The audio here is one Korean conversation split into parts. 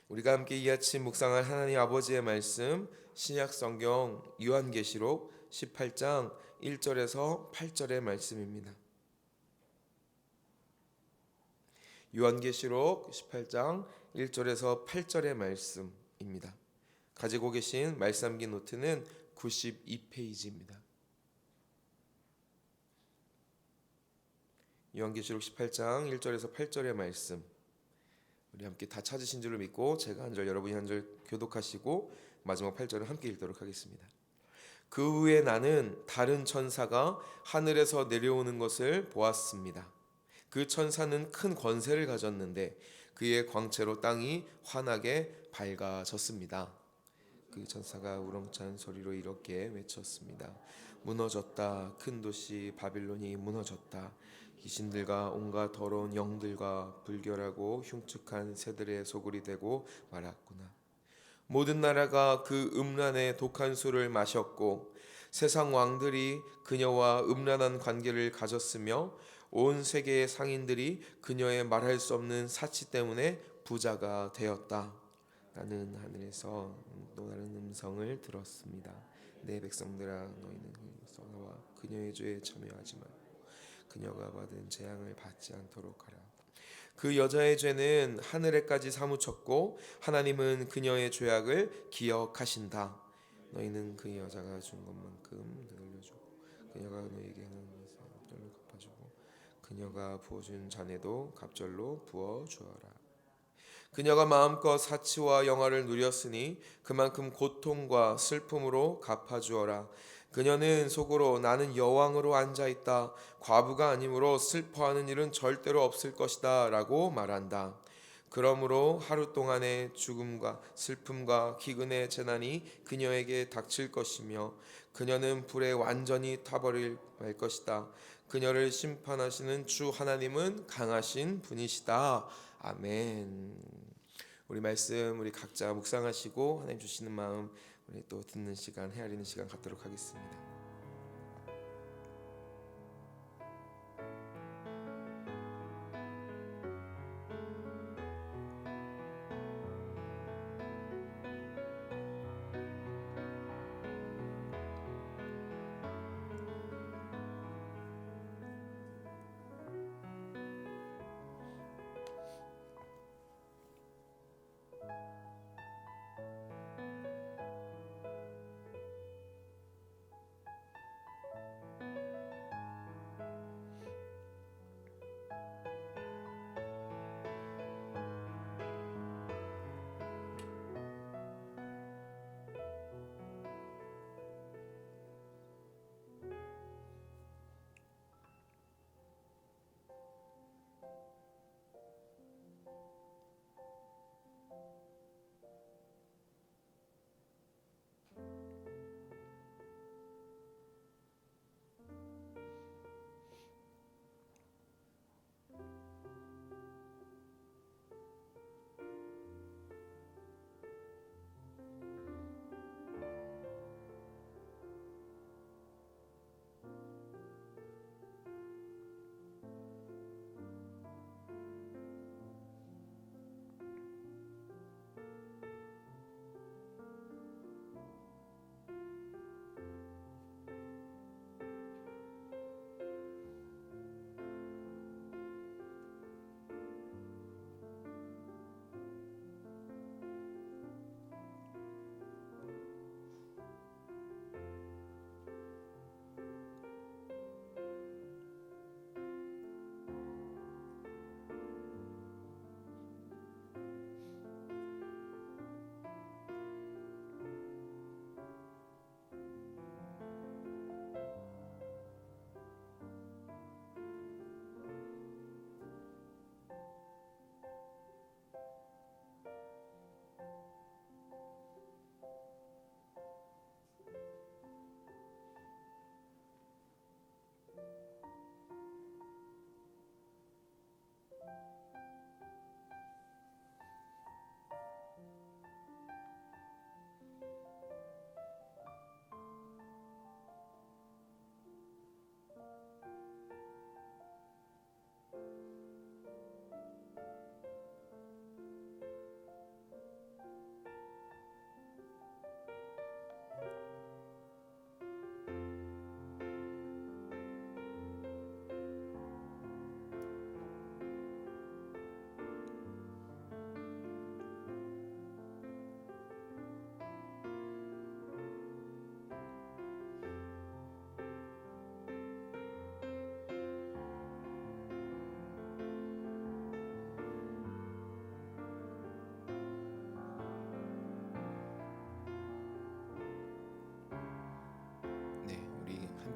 우리가 함께 이 아침 묵상할 하나님 아버지의 말씀 신약 성경 요한계시록 18장 1절에서 8절의 말씀입니다. 요한계시록 18장 1절에서 8절의 말씀입니다. 가지고 계신 말씀기 노트는 92페이지입니다. 요한계시록 18장 1절에서 8절의 말씀, 우리 함께 다 찾으신 줄로 믿고 제가 한 절 여러분이 한 절 교독하시고 마지막 8절을 함께 읽도록 하겠습니다. 그 후에 나는 다른 천사가 하늘에서 내려오는 것을 보았습니다. 그 천사는 큰 권세를 가졌는데 그의 광채로 땅이 환하게 밝아졌습니다. 그 천사가 우렁찬 소리로 이렇게 외쳤습니다. 무너졌다. 큰 도시 바빌론이 무너졌다. 귀신들과 온갖 더러운 영들과 불결하고 흉측한 새들의 소굴이 되고 말았구나. 모든 나라가 그 음란의 독한 술을 마셨고 세상 왕들이 그녀와 음란한 관계를 가졌으며 온 세계의 상인들이 그녀의 말할 수 없는 사치 때문에 부자가 되었다. 나는 하늘에서 또 다른 음성을 들었습니다. 내 백성들아, 너희는 서로와 그녀의 죄에 참여하지 말고 그녀가 받은 재앙을 받지 않도록 하라. 그 여자의 죄는 하늘에까지 사무쳤고 하나님은 그녀의 죄악을 기억하신다. 너희는 그 여자가 준 것만큼 되돌려주고 그녀가 너희에게 하는 것을 갑절로 갚아주고 그녀가 부어준 잔에도 갑절로 부어주어라. 그녀가 마음껏 사치와 영화를 누렸으니 그만큼 고통과 슬픔으로 갚아주어라. 그녀는 속으로 나는 여왕으로 앉아있다. 과부가 아니므로 슬퍼하는 일은 절대로 없을 것이다 라고 말한다. 그러므로 하루 동안의 죽음과 슬픔과 기근의 재난이 그녀에게 닥칠 것이며 그녀는 불에 완전히 타버릴 것이다. 그녀를 심판하시는 주 하나님은 강하신 분이시다. 아멘. 우리 말씀 우리 각자 묵상하시고 하나님 주시는 마음 우리 또 듣는 시간, 헤아리는 시간 갖도록 하겠습니다.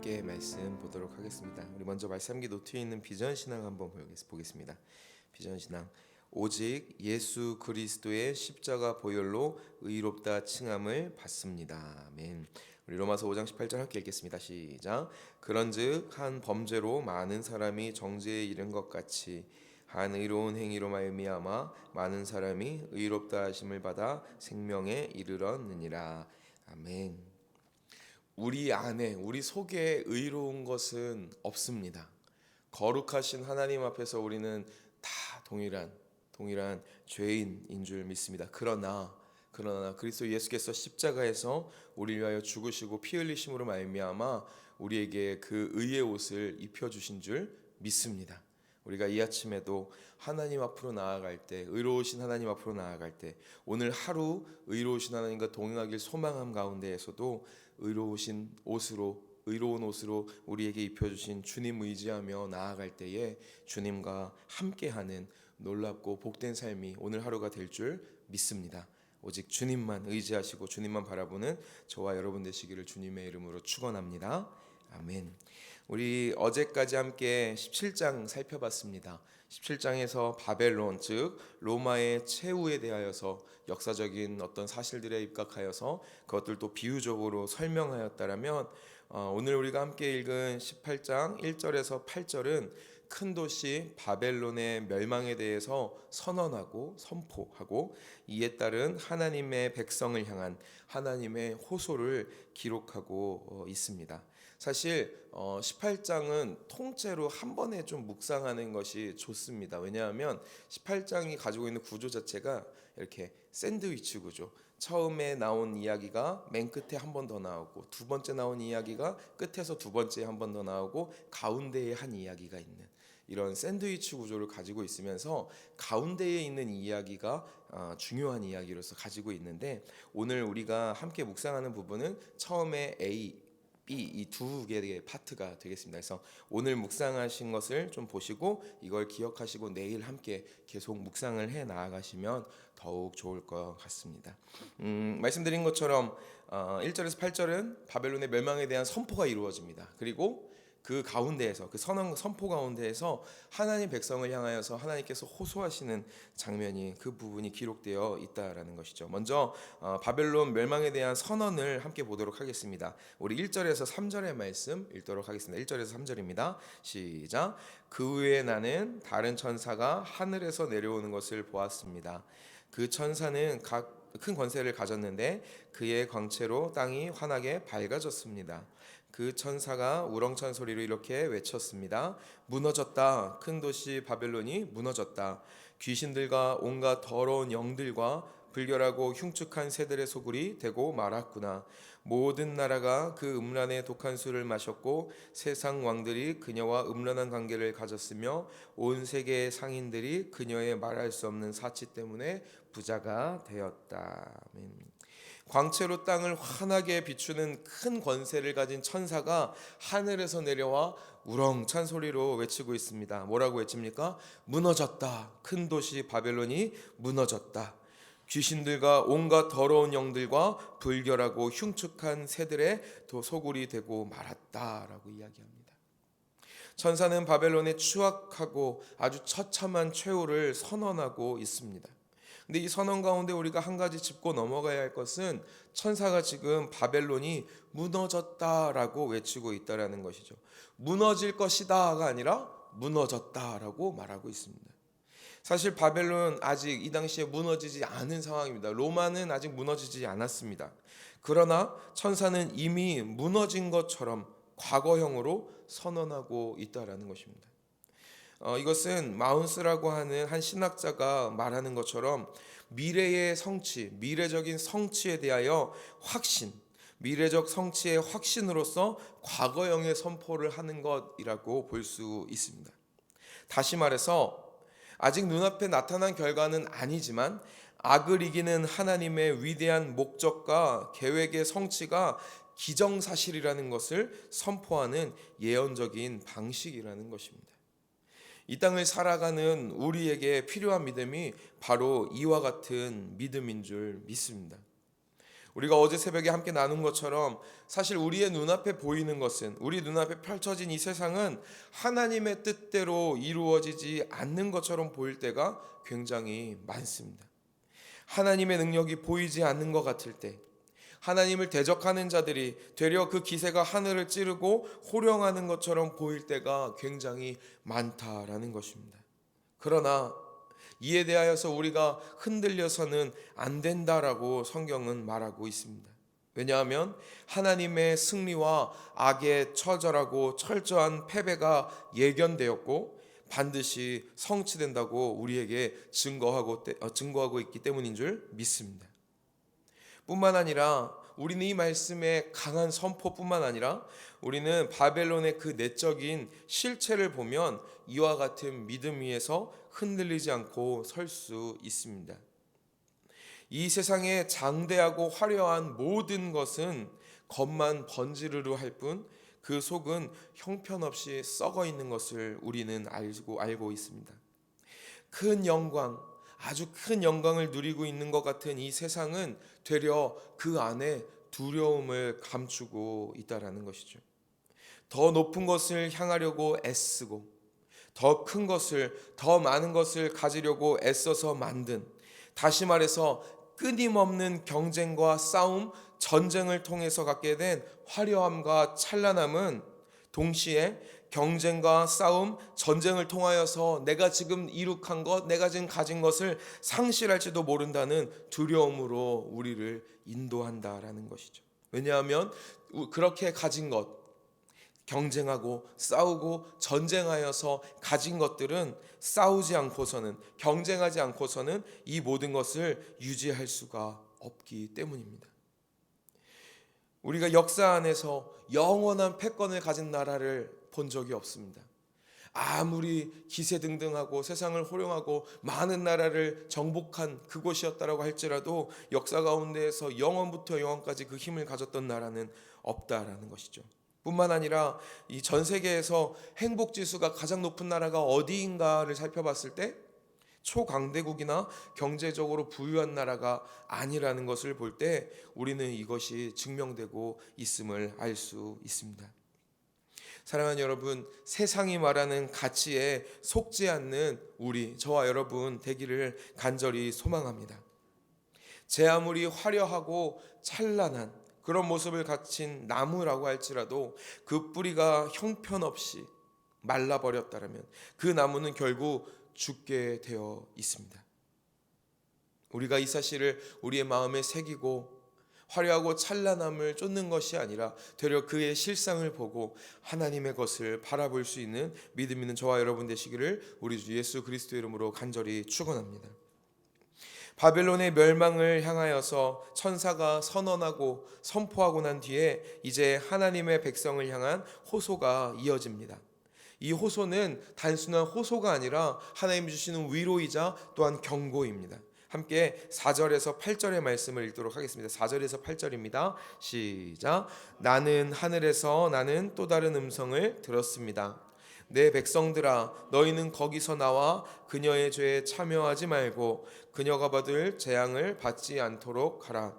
함께 말씀 보도록 하겠습니다. 우리 먼저 말씀기 노트에 있는 비전 신앙 한번 보겠습니다. 비전 신앙. 오직 예수 그리스도의 십자가 보혈로 의롭다 칭함을 받습니다. 아멘. 우리 로마서 5장 18절 함께 읽겠습니다. 시작. 그런즉 한 범죄로 많은 사람이 정죄에 이른 것 같이 한 의로운 행위로 말미암아 많은 사람이 의롭다 하심을 받아 생명에 이르렀느니라. 아멘. 우리 안에 우리 속에 의로운 것은 없습니다. 거룩하신 하나님 앞에서 우리는 다 동일한 죄인인 줄 믿습니다. 그러나 그리스도 예수께서 십자가에서 우리를 위하여 죽으시고 피 흘리심으로 말미암아 우리에게 그 의의 옷을 입혀 주신 줄 믿습니다. 우리가 이 아침에도 하나님 앞으로 나아갈 때, 의로우신 하나님 앞으로 나아갈 때, 오늘 하루 의로우신 하나님과 동행하길 소망함 가운데에서도 의로운 옷으로 우리에게 입혀주신 주님 의지하며 나아갈 때에 주님과 함께하는 놀랍고 복된 삶이 오늘 하루가 될 줄 믿습니다. 오직 주님만 의지하시고 주님만 바라보는 저와 여러분 되시기를 주님의 이름으로 축원합니다. 아멘. 우리 어제까지 함께 17장 살펴봤습니다. 17장에서 바벨론 즉 로마의 최후에 대하여서 역사적인 어떤 사실들에 입각하여서 그것들도 비유적으로 설명하였다라면 오늘 우리가 함께 읽은 18장 1절에서 8절은 큰 도시 바벨론의 멸망에 대해서 선언하고 선포하고 이에 따른 하나님의 백성을 향한 하나님의 호소를 기록하고 있습니다. 사실 18장은 통째로 한 번에 좀 묵상하는 것이 좋습니다. 왜냐하면 18장이 가지고 있는 구조 자체가 이렇게 샌드위치 구조. 처음에 나온 이야기가 맨 끝에 한 번 더 나오고 두 번째 나온 이야기가 끝에서 두 번째 한 번 더 나오고 가운데에 한 이야기가 있는 이런 샌드위치 구조를 가지고 있으면서 가운데에 있는 이야기가 중요한 이야기로서 가지고 있는데 오늘 우리가 함께 묵상하는 부분은 처음에 A, B 이 두 개의 파트가 되겠습니다. 그래서 오늘 묵상하신 것을 좀 보시고 이걸 기억하시고 내일 함께 계속 묵상을 해 나아가시면 더욱 좋을 것 같습니다. 말씀드린 것처럼 1절에서 8절은 바벨론의 멸망에 대한 선포가 이루어집니다. 그리고 그 가운데에서 그 선포 가운데에서 하나님 백성을 향하여서 하나님께서 호소하시는 장면이 그 부분이 기록되어 있다라는 것이죠. 먼저 바벨론 멸망에 대한 선언을 함께 보도록 하겠습니다. 우리 1절에서 3절의 말씀 읽도록 하겠습니다. 1절에서 3절입니다. 시작. 그 후에 나는 다른 천사가 하늘에서 내려오는 것을 보았습니다. 그 천사는 각 큰 권세를 가졌는데 그의 광채로 땅이 환하게 밝아졌습니다. 그 천사가 우렁찬 소리로 이렇게 외쳤습니다. 무너졌다. 큰 도시 바벨론이 무너졌다. 귀신들과 온갖 더러운 영들과 불결하고 흉측한 새들의 소굴이 되고 말았구나. 모든 나라가 그 음란의 독한 술을 마셨고 세상 왕들이 그녀와 음란한 관계를 가졌으며 온 세계의 상인들이 그녀의 말할 수 없는 사치 때문에 부자가 되었다. 광채로 땅을 환하게 비추는 큰 권세를 가진 천사가 하늘에서 내려와 우렁찬 소리로 외치고 있습니다. 뭐라고 외칩니까? 무너졌다. 큰 도시 바벨론이 무너졌다. 귀신들과 온갖 더러운 영들과 불결하고 흉측한 새들의 소굴이 되고 말았다라고 이야기합니다. 천사는 바벨론의 추악하고 아주 처참한 최후를 선언하고 있습니다. 근데 이 선언 가운데 우리가 한 가지 짚고 넘어가야 할 것은 천사가 지금 바벨론이 무너졌다라고 외치고 있다라는 것이죠. 무너질 것이다가 아니라 무너졌다라고 말하고 있습니다. 사실 바벨론 아직 이 당시에 무너지지 않은 상황입니다. 로마는 아직 무너지지 않았습니다. 그러나 천사는 이미 무너진 것처럼 과거형으로 선언하고 있다라는 것입니다. 이것은 마운스라고 하는 한 신학자가 말하는 것처럼 미래의 성취, 미래적인 성취에 대하여 확신, 미래적 성취의 확신으로서 과거형의 선포를 하는 것이라고 볼 수 있습니다. 다시 말해서 아직 눈앞에 나타난 결과는 아니지만 악을 이기는 하나님의 위대한 목적과 계획의 성취가 기정사실이라는 것을 선포하는 예언적인 방식이라는 것입니다. 이 땅을 살아가는 우리에게 필요한 믿음이 바로 이와 같은 믿음인 줄 믿습니다. 우리가 어제 새벽에 함께 나눈 것처럼 사실 우리의 눈앞에 보이는 것은, 우리 눈앞에 펼쳐진 이 세상은 하나님의 뜻대로 이루어지지 않는 것처럼 보일 때가 굉장히 많습니다. 하나님의 능력이 보이지 않는 것 같을 때, 하나님을 대적하는 자들이 되려 그 기세가 하늘을 찌르고 호령하는 것처럼 보일 때가 굉장히 많다라는 것입니다. 그러나 이에 대하여서 우리가 흔들려서는 안 된다라고 성경은 말하고 있습니다. 왜냐하면 하나님의 승리와 악의 처절하고 철저한 패배가 예견되었고 반드시 성취된다고 우리에게 증거하고 있기 때문인 줄 믿습니다. 뿐만 아니라 우리는 이 말씀의 강한 선포뿐만 아니라 우리는 바벨론의 그 내적인 실체를 보면 이와 같은 믿음 위에서 흔들리지 않고 설 수 있습니다. 이 세상에 장대하고 화려한 모든 것은 겉만 번지르르 할 뿐 그 속은 형편없이 썩어 있는 것을 우리는 알고 있습니다. 큰 영광, 아주 큰 영광을 누리고 있는 것 같은 이 세상은 되려 그 안에 두려움을 감추고 있다라는 것이죠. 더 높은 것을 향하려고 애쓰고 더 큰 것을, 더 많은 것을 가지려고 애써서 만든, 다시 말해서 끊임없는 경쟁과 싸움, 전쟁을 통해서 갖게 된 화려함과 찬란함은 동시에 경쟁과 싸움, 전쟁을 통하여서 내가 지금 이룩한 것, 내가 지금 가진 것을 상실할지도 모른다는 두려움으로 우리를 인도한다라는 것이죠. 왜냐하면 그렇게 가진 것, 경쟁하고 싸우고 전쟁하여서 가진 것들은 싸우지 않고서는, 경쟁하지 않고서는 이 모든 것을 유지할 수가 없기 때문입니다. 우리가 역사 안에서 영원한 패권을 가진 나라를 본 적이 없습니다. 아무리 기세등등하고 세상을 호령하고 많은 나라를 정복한 그곳이었다라고 할지라도 역사 가운데에서 영원부터 영원까지 그 힘을 가졌던 나라는 없다라는 것이죠. 뿐만 아니라 이 전 세계에서 행복 지수가 가장 높은 나라가 어디인가를 살펴봤을 때 초강대국이나 경제적으로 부유한 나라가 아니라는 것을 볼 때 우리는 이것이 증명되고 있음을 알 수 있습니다. 사랑하는 여러분, 세상이 말하는 가치에 속지 않는 우리, 저와 여러분 되기를 간절히 소망합니다. 제 아무리 화려하고 찬란한 그런 모습을 갖춘 나무라고 할지라도 그 뿌리가 형편없이 말라버렸다면 그 나무는 결국 죽게 되어 있습니다. 우리가 이 사실을 우리의 마음에 새기고 화려하고 찬란함을 쫓는 것이 아니라 되려 그의 실상을 보고 하나님의 것을 바라볼 수 있는 믿음 있는 저와 여러분 되시기를 우리 주 예수 그리스도의 이름으로 간절히 축원합니다. 바벨론의 멸망을 향하여서 천사가 선언하고 선포하고 난 뒤에 이제 하나님의 백성을 향한 호소가 이어집니다. 이 호소는 단순한 호소가 아니라 하나님이 주시는 위로이자 또한 경고입니다. 함께 4절에서 8절의 말씀을 읽도록 하겠습니다. 4절에서 8절입니다. 시작. 나는 하늘에서 나는 또 다른 음성을 들었습니다. 내 백성들아, 너희는 거기서 나와 그녀의 죄에 참여하지 말고 그녀가 받을 재앙을 받지 않도록 하라.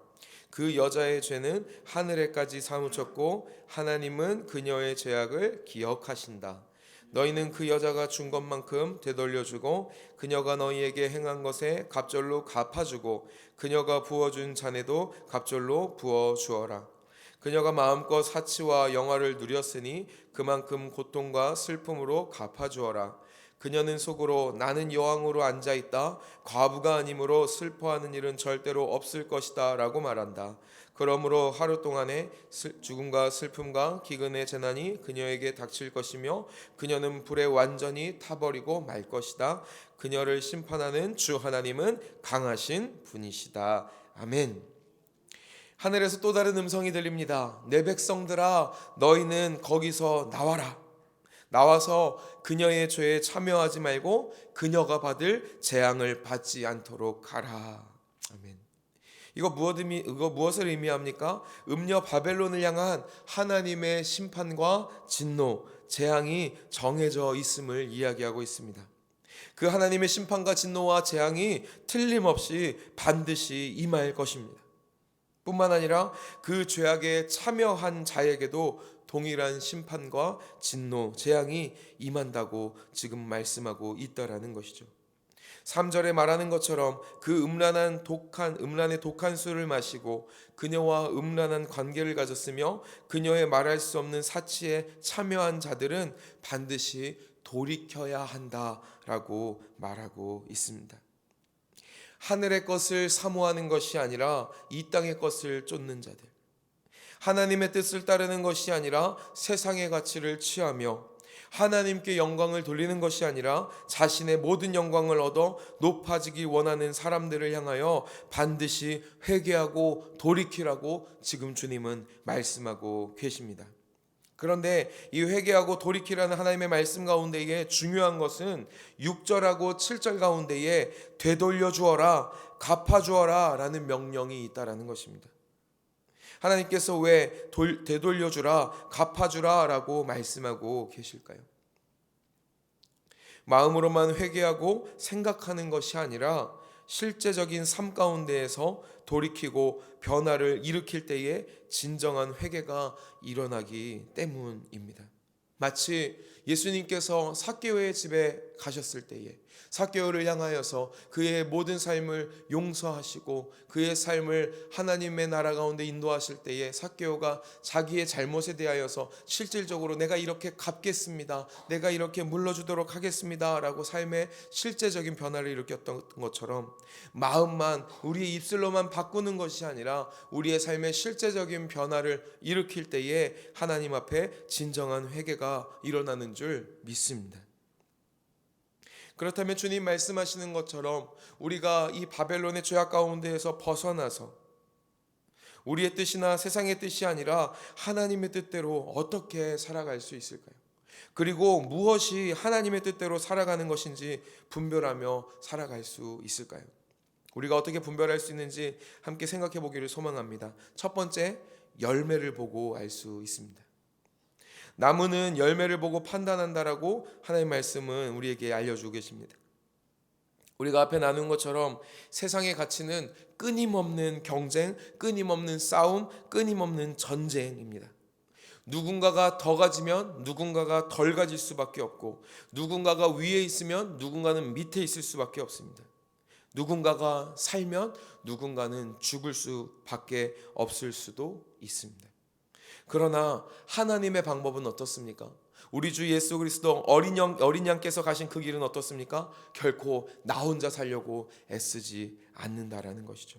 그 여자의 죄는 하늘에까지 사무쳤고 하나님은 그녀의 죄악을 기억하신다. 너희는 그 여자가 준 것만큼 되돌려주고 그녀가 너희에게 행한 것에 갑절로 갚아주고 그녀가 부어준 잔에도 갑절로 부어주어라. 그녀가 마음껏 사치와 영화를 누렸으니 그만큼 고통과 슬픔으로 갚아주어라. 그녀는 속으로 나는 여왕으로 앉아있다. 과부가 아니므로 슬퍼하는 일은 절대로 없을 것이다 라고 말한다. 그러므로 하루 동안에 죽음과 슬픔과 기근의 재난이 그녀에게 닥칠 것이며 그녀는 불에 완전히 타버리고 말 것이다. 그녀를 심판하는 주 하나님은 강하신 분이시다. 아멘. 하늘에서 또 다른 음성이 들립니다. 내 백성들아, 너희는 거기서 나와라. 나와서 그녀의 죄에 참여하지 말고 그녀가 받을 재앙을 받지 않도록 하라. 아멘. 이거 무엇을 의미합니까? 음녀 바벨론을 향한 하나님의 심판과 진노, 재앙이 정해져 있음을 이야기하고 있습니다. 그 하나님의 심판과 진노와 재앙이 틀림없이 반드시 임할 것입니다. 뿐만 아니라 그 죄악에 참여한 자에게도 동일한 심판과 진노, 재앙이 임한다고 지금 말씀하고 있다라는 것이죠. 3절에 말하는 것처럼 그 음란의 독한 술을 마시고 그녀와 음란한 관계를 가졌으며 그녀의 말할 수 없는 사치에 참여한 자들은 반드시 돌이켜야 한다라고 말하고 있습니다. 하늘의 것을 사모하는 것이 아니라 이 땅의 것을 쫓는 자들, 하나님의 뜻을 따르는 것이 아니라 세상의 가치를 취하며 하나님께 영광을 돌리는 것이 아니라 자신의 모든 영광을 얻어 높아지기 원하는 사람들을 향하여 반드시 회개하고 돌이키라고 지금 주님은 말씀하고 계십니다. 그런데 이 회개하고 돌이키라는 하나님의 말씀 가운데에 중요한 것은 6절하고 7절 가운데에 되돌려 주어라, 갚아 주어라 라는 명령이 있다라는 것입니다. 하나님께서 왜 되돌려 주라, 갚아 주라 라고 말씀하고 계실까요? 마음으로만 회개하고 생각하는 것이 아니라 실제적인 삶 가운데에서 돌이키고 변화를 일으킬 때에 진정한 회개가 일어나기 때문입니다. 마치 예수님께서 삭개오의 집에 가셨을 때에 삭개오를 향하여서 그의 모든 삶을 용서하시고 그의 삶을 하나님의 나라 가운데 인도하실 때에 삭개오가 자기의 잘못에 대하여서 실질적으로 내가 이렇게 갚겠습니다, 내가 이렇게 물러주도록 하겠습니다 라고 삶의 실제적인 변화를 일으켰던 것처럼 마음만, 우리의 입술로만 바꾸는 것이 아니라 우리의 삶의 실제적인 변화를 일으킬 때에 하나님 앞에 진정한 회개가 일어나는 줄 믿습니다. 그렇다면 주님 말씀하시는 것처럼 우리가 이 바벨론의 죄악 가운데에서 벗어나서 우리의 뜻이나 세상의 뜻이 아니라 하나님의 뜻대로 어떻게 살아갈 수 있을까요? 그리고 무엇이 하나님의 뜻대로 살아가는 것인지 분별하며 살아갈 수 있을까요? 우리가 어떻게 분별할 수 있는지 함께 생각해 보기를 소망합니다. 첫 번째, 열매를 보고 알 수 있습니다. 나무는 열매를 보고 판단한다라고 하나님의 말씀은 우리에게 알려주고 계십니다. 우리가 앞에 나눈 것처럼 세상의 가치는 끊임없는 경쟁, 끊임없는 싸움, 끊임없는 전쟁입니다. 누군가가 더 가지면 누군가가 덜 가질 수밖에 없고, 누군가가 위에 있으면 누군가는 밑에 있을 수밖에 없습니다. 누군가가 살면 누군가는 죽을 수밖에 없을 수도 있습니다. 그러나 하나님의 방법은 어떻습니까? 우리 주 예수 그리스도 어린 양께서 가신 그 길은 어떻습니까? 결코 나 혼자 살려고 애쓰지 않는다라는 것이죠.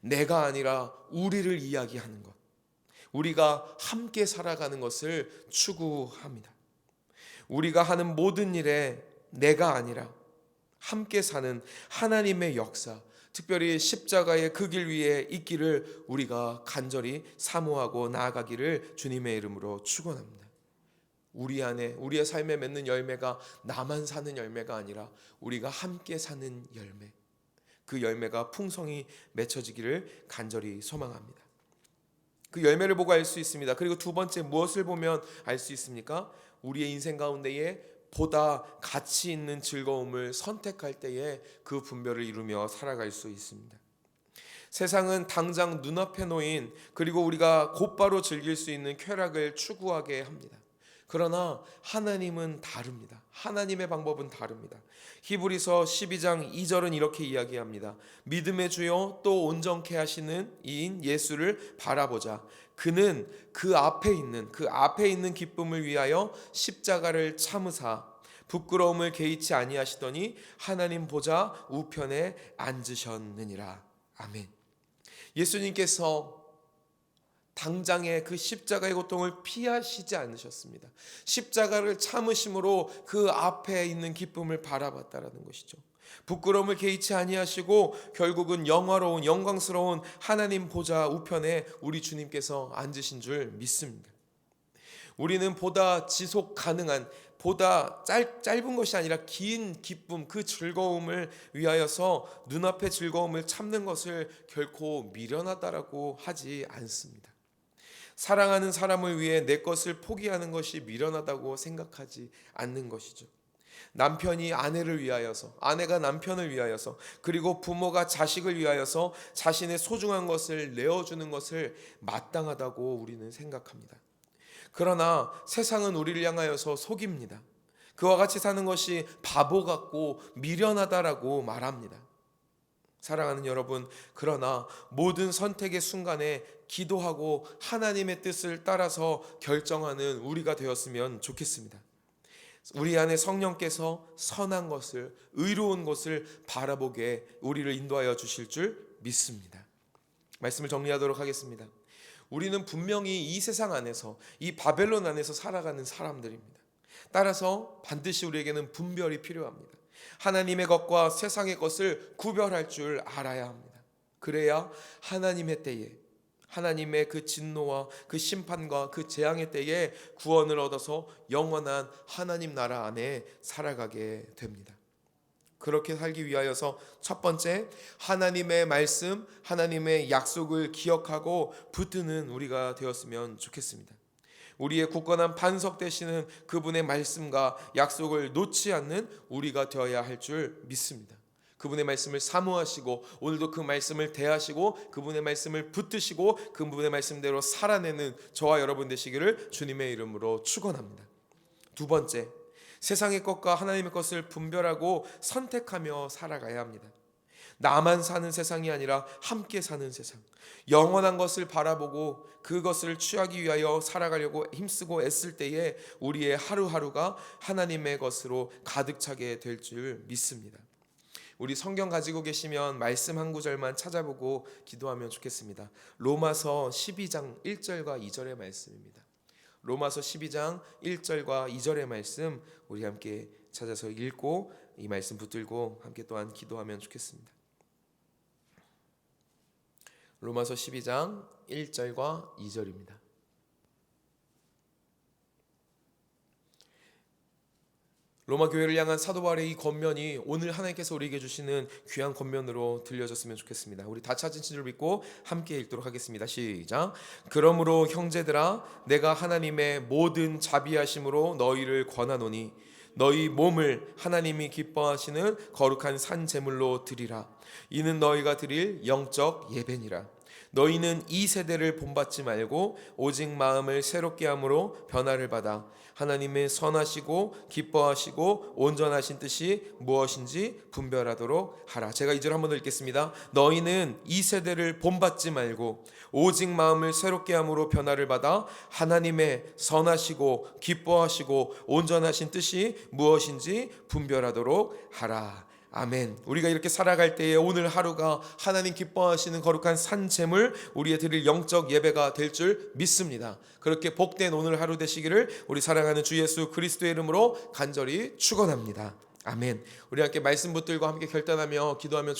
내가 아니라 우리를 이야기하는 것, 우리가 함께 살아가는 것을 추구합니다. 우리가 하는 모든 일에 내가 아니라 함께 사는 하나님의 역사, 특별히 십자가의 그 길 위에 있기를 우리가 간절히 사모하고 나아가기를 주님의 이름으로 축원합니다. 우리 안에 우리의 삶에 맺는 열매가 나만 사는 열매가 아니라 우리가 함께 사는 열매, 그 열매가 풍성히 맺혀지기를 간절히 소망합니다. 그 열매를 보고 알 수 있습니다. 그리고 두 번째, 무엇을 보면 알 수 있습니까? 우리의 인생 가운데에 보다 가치 있는 즐거움을 선택할 때에 그 분별을 이루며 살아갈 수 있습니다. 세상은 당장 눈앞에 놓인, 그리고 우리가 곧바로 즐길 수 있는 쾌락을 추구하게 합니다. 그러나 하나님은 다릅니다. 하나님의 방법은 다릅니다. 히브리서 12장 2절은 이렇게 이야기합니다. 믿음의 주요 또 온전케 하시는 이인 예수를 바라보자. 그는 그 앞에 있는 기쁨을 위하여 십자가를 참으사 부끄러움을 개의치 아니하시더니 하나님 보좌 우편에 앉으셨느니라. 아멘. 예수님께서 당장의 그 십자가의 고통을 피하시지 않으셨습니다. 십자가를 참으심으로 그 앞에 있는 기쁨을 바라봤다라는 것이죠. 부끄러움을 개의치 아니하시고 결국은 영광스러운 하나님 보좌 우편에 우리 주님께서 앉으신 줄 믿습니다. 우리는 보다 지속 가능한, 보다 짧은 것이 아니라 긴 기쁨, 그 즐거움을 위하여서 눈앞의 즐거움을 참는 것을 결코 미련하다라고 하지 않습니다. 사랑하는 사람을 위해 내 것을 포기하는 것이 미련하다고 생각하지 않는 것이죠. 남편이 아내를 위하여서, 아내가 남편을 위하여서, 그리고 부모가 자식을 위하여서 자신의 소중한 것을 내어주는 것을 마땅하다고 우리는 생각합니다. 그러나 세상은 우리를 향하여서 속입니다. 그와 같이 사는 것이 바보 같고 미련하다라고 말합니다. 사랑하는 여러분, 그러나 모든 선택의 순간에 기도하고 하나님의 뜻을 따라서 결정하는 우리가 되었으면 좋겠습니다. 우리 안에 성령께서 선한 것을, 의로운 것을 바라보게 우리를 인도하여 주실 줄 믿습니다. 말씀을 정리하도록 하겠습니다. 우리는 분명히 이 세상 안에서, 이 바벨론 안에서 살아가는 사람들입니다. 따라서 반드시 우리에게는 분별이 필요합니다. 하나님의 것과 세상의 것을 구별할 줄 알아야 합니다. 그래야 하나님의 때에, 하나님의 그 진노와 그 심판과 그 재앙의 때에 구원을 얻어서 영원한 하나님 나라 안에 살아가게 됩니다. 그렇게 살기 위하여서 첫 번째, 하나님의 말씀, 하나님의 약속을 기억하고 붙드는 우리가 되었으면 좋겠습니다. 우리의 굳건한 반석 되시는 그분의 말씀과 약속을 놓지 않는 우리가 되어야 할 줄 믿습니다. 그분의 말씀을 사모하시고 오늘도 그 말씀을 대하시고 그분의 말씀을 붙드시고 그분의 말씀대로 살아내는 저와 여러분 되시기를 주님의 이름으로 축원합니다. 두 번째, 세상의 것과 하나님의 것을 분별하고 선택하며 살아가야 합니다. 나만 사는 세상이 아니라 함께 사는 세상, 영원한 것을 바라보고 그것을 취하기 위하여 살아가려고 힘쓰고 애쓸 때에 우리의 하루하루가 하나님의 것으로 가득 차게 될 줄 믿습니다. 우리 성경 가지고 계시면 말씀 한 구절만 찾아보고 기도하면 좋겠습니다. 로마서 12장 1절과 2절의 말씀입니다. 로마서 12장 1절과 2절의 말씀 우리 함께 찾아서 읽고 이 말씀 붙들고 함께 또한 기도하면 좋겠습니다. 로마서 12장 1절과 2절입니다. 로마 교회를 향한 사도 바울의 이 권면이 오늘 하나님께서 우리에게 주시는 귀한 권면으로 들려졌으면 좋겠습니다. 우리 다 찾은 줄 믿고 함께 읽도록 하겠습니다. 시작. 그러므로 형제들아, 내가 하나님의 모든 자비하심으로 너희를 권하노니 너희 몸을 하나님이 기뻐하시는 거룩한 산 제물로 드리라. 이는 너희가 드릴 영적 예배니라. 너희는 이 세대를 본받지 말고 오직 마음을 새롭게 함으로 변화를 받아 하나님의 선하시고 기뻐하시고 온전하신 뜻이 무엇인지 분별하도록 하라. 제가 2절 한번 더 읽겠습니다. 너희는 이 세대를 본받지 말고 오직 마음을 새롭게 함으로 변화를 받아 하나님의 선하시고 기뻐하시고 온전하신 뜻이 무엇인지 분별하도록 하라. 아멘. 우리가 이렇게 살아갈 때에 오늘 하루가 하나님 기뻐하시는 거룩한 산 제물, 우리의 드릴 영적 예배가 될 줄 믿습니다. 그렇게 복된 오늘 하루 되시기를 우리 사랑하는 주 예수 그리스도의 이름으로 간절히 축원합니다. 아멘. 우리 함께 말씀 붙들고 함께 결단하며 기도하며